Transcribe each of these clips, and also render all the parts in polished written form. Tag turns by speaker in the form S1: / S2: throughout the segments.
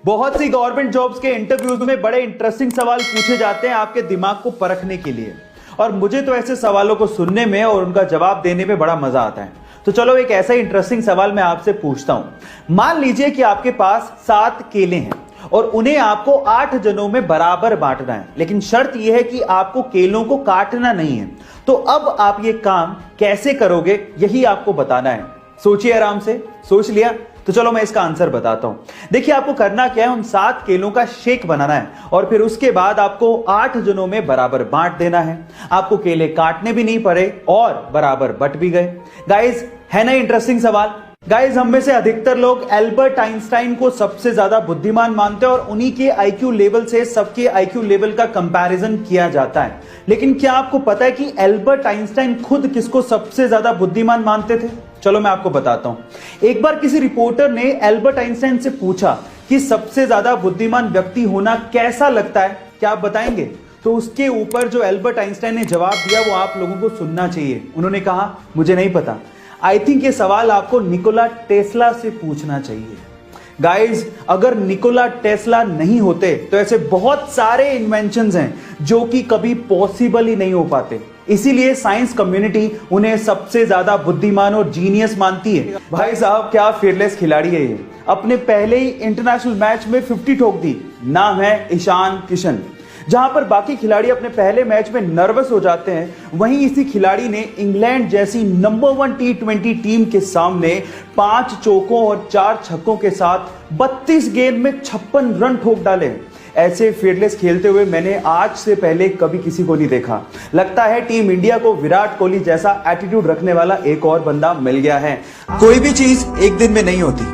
S1: बहुत सी government jobs के interviews में बड़े इंटरेस्टिंग सवाल पूछे जाते हैं आपके दिमाग को परखने के लिए, और मुझे तो ऐसे सवालों को सुनने में और उनका जवाब देने में बड़ा मजा आता है। तो चलो एक ऐसा इंटरेस्टिंग सवाल मैं आपसे पूछता हूं। मान लीजिए कि आपके पास 7 केले हैं और उन्हें आपको 8 जनों में बराबर बांटना है, लेकिन शर्त यह है कि आपको केलों को काटना नहीं है। तो अब आप ये काम कैसे करोगे, यही आपको बताना है। सोचिए आराम से। सोच लिया? तो चलो मैं इसका आंसर बताता हूं। देखिए आपको करना क्या है, उन 7 केलों का शेक बनाना है और फिर उसके बाद आपको 8 जनों में बराबर बांट देना है। आपको केले काटने भी नहीं पड़े और बराबर बट भी गए। गाइस, है ना इंटरेस्टिंग सवाल? गाइस, हम में से अधिकतर लोग एल्बर्ट आइंस्टाइन को सबसे ज्यादा बुद्धिमान मानते हैं और उन्हीं के आईक्यू लेवल से सबके आईक्यू लेवल का कंपैरिजन किया जाता है। लेकिन क्या आपको पता है कि एल्बर्ट आइंस्टाइन खुद किसको सबसे ज्यादा बुद्धिमान मानते थे? चलो मैं आपको बताता हूं। एक बार किसी रिपोर्टर ने एल्बर्ट आइंस्टाइन से पूछा कि सबसे ज्यादा बुद्धिमान व्यक्ति होना कैसा लगता है, क्या आप बताएंगे? तो उसके ऊपर जो एल्बर्ट आइंस्टाइन ने जवाब दिया वो आप लोगों को सुनना चाहिए। उन्होंने कहा, मुझे नहीं पता, आई थिंक ये सवाल आपको निकोला टेस्ला से पूछना चाहिए। गाइज, अगर निकोला टेस्ला नहीं होते तो ऐसे बहुत सारे इन्वेंशंस हैं जो कि कभी पॉसिबल ही नहीं हो पाते। इसीलिए साइंस कम्युनिटी उन्हें सबसे ज्यादा बुद्धिमान और जीनियस मानती है। भाई साहब, क्या fearless खिलाड़ी है ये। अपने पहले ही इंटरनेशनल मैच में 50 ठोक दी। नाम है ईशान किशन। जहां पर बाकी खिलाड़ी अपने पहले मैच में नर्वस हो जाते हैं, वहीं इसी खिलाड़ी ने इंग्लैंड जैसी नंबर 1 T20 टीम के सामने 5 चौकों और 4 छक्कों के साथ 32 गेंद में 56 रन ठोक डाले। ऐसे fearless खेलते हुए मैंने आज से पहले कभी किसी को नहीं देखा। लगता है टीम इंडिया को विराट कोहली जैसा एटीट्यूड रखने वाला एक और बंदा मिल गया है।
S2: कोई भी चीज एक दिन में नहीं होती,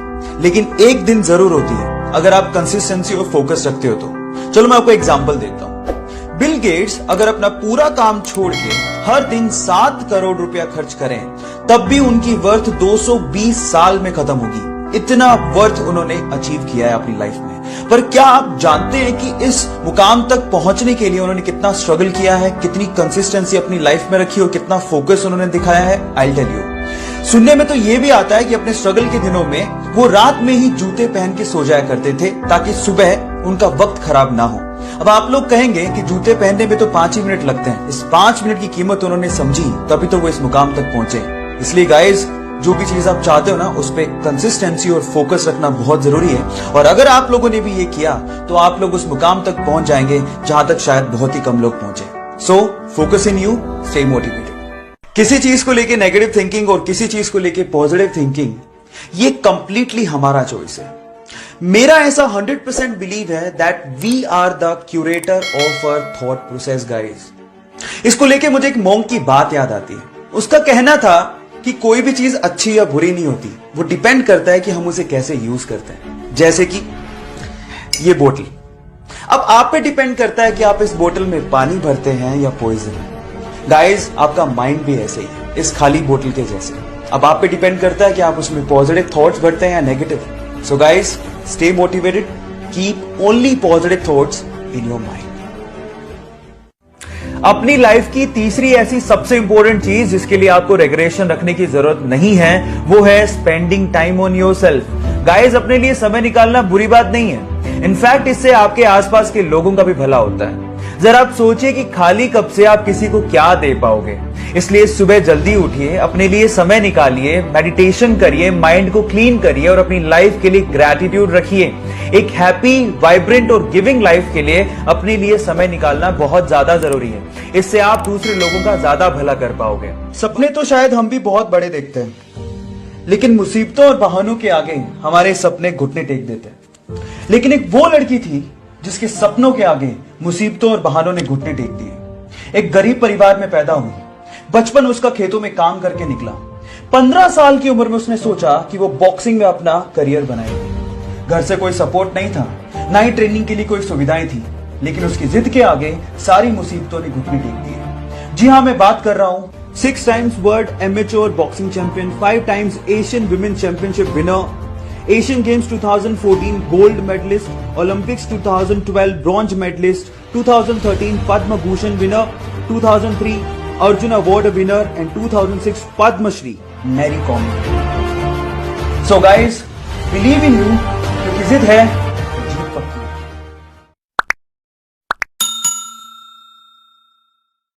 S2: लेकिन एक दिन जरूर होती है अगर आप कंसिस्टेंसी और फोकस रखते हो तो। चलो मैं आपको एग्जांपल देता हूं। बिल गेट्स अगर अपना पूरा काम छोड़ के हर दिन 7 करोड़ रुपया खर्च करें, तब भी उनकी वर्थ 220 साल में खत्म होगी। इतना वर्थ उन्होंने अचीव किया है अपनी लाइफ में। पर क्या आप जानते हैं कि इस मुकाम तक पहुंचने के लिए उन्होंने कितना स्ट्रगल किया है, कितनी कंसिस्टेंसी अपनी लाइफ में रखी और कितना फोकस उन्होंने दिखाया है? I tell you. सुनने में तो यह भी आता है कि अपने स्ट्रगल के दिनों में वो रात में ही जूते पहन के सो जाया करते थे ताकि सुबह उनका वक्त खराब ना हो। अब आप लोग कहेंगे कि जूते पहनने में तो 5 ही मिनट लगते हैं। इस 5 मिनट की कीमत उन्होंने समझी, तभी तो वो इस मुकाम तक पहुंचे। इसलिए गाइज, जो भी चीज आप चाहते हो ना, उस पर कंसिस्टेंसी और फोकस रखना बहुत जरूरी है। और अगर आप लोगों ने भी ये किया तो आप लोग उस मुकाम तक पहुंच जाएंगे जहां तक शायद बहुत ही कम लोग पहुंचे। So focus in you, stay motivated. किसी चीज को लेके नेगेटिव थिंकिंग और किसी चीज को लेके पॉजिटिव थिंकिंग, ये कंप्लीटली हमारा चॉइस है। मेरा ऐसा 100% बिलीव है that we are the curator of our thought process guys. इसको लेके मुझे एक मॉन्क की बात याद आती है। उसका कहना था कि कोई भी चीज अच्छी या बुरी नहीं होती, वो डिपेंड करता है कि हम उसे कैसे यूज करते हैं। जैसे कि ये बोतल, अब आप पे डिपेंड करता है कि आप इस बोतल में पानी भरते हैं या पॉइजन। गाइज, आपका माइंड भी ऐसे ही है, इस खाली बोतल के जैसे। अब आप पे डिपेंड करता है कि आप उसमें पॉजिटिव थॉट्स भरते हैं या negative. So guys, stay motivated, keep only positive thoughts in your mind.
S1: अपनी लाइफ की तीसरी ऐसी सबसे इंपॉर्टेंट चीज जिसके लिए आपको रेगुलेशन रखने की जरूरत नहीं है, वो है spending time on yourself. Guys, अपने लिए समय निकालना बुरी बात नहीं है। इनफैक्ट इससे आपके आसपास के लोगों का भी भला होता है। जरा आप सोचिए कि खाली कप से आप किसी को क्या दे पाओगे। इसलिए सुबह जल्दी उठिए, अपने लिए समय निकालिए, मेडिटेशन करिए, माइंड को क्लीन करिए और अपनी लाइफ के लिए ग्रैटिट्यूड रखिए। एक हैप्पी, वाइब्रेंट और गिविंग लाइफ के लिए अपने लिए समय निकालना बहुत ज्यादा जरूरी है। इससे आप दूसरे लोगों का ज्यादा भला कर पाओगे।
S2: सपने तो शायद हम भी बहुत बड़े देखते हैं, लेकिन मुसीबतों और बहानों के आगे हमारे सपने घुटने टेक देते हैं। लेकिन एक वो लड़की थी जिसके सपनों के आगे मुसीबतों और बहानों ने घुटने टेक दिए। एक गरीब परिवार में पैदा हुई। बचपन उसका खेतों में काम करके निकला। 15 साल की उम्र में उसने सोचा कि वो बॉक्सिंग में अपना करियर बनाएगी। घर से कोई सपोर्ट नहीं था, ना ही ट्रेनिंग के लिए कोई सुविधाएं थी, लेकिन उसकी जिद के आगे सारी मुसीबतों ने घुटने टेक दिए। जी हां, मैं बात कर रहा हूं 6 times world amateur boxing champion, 5 times Asian women championship winner, Asian Games 2014 gold medalist, Olympics 2012 bronze medalist, 2013 Padma Bhushan winner, 2003 Arjun Award winner and 2006 Padma Shri, Mary Kom। So guys, believe in you, क्योंकि जिद है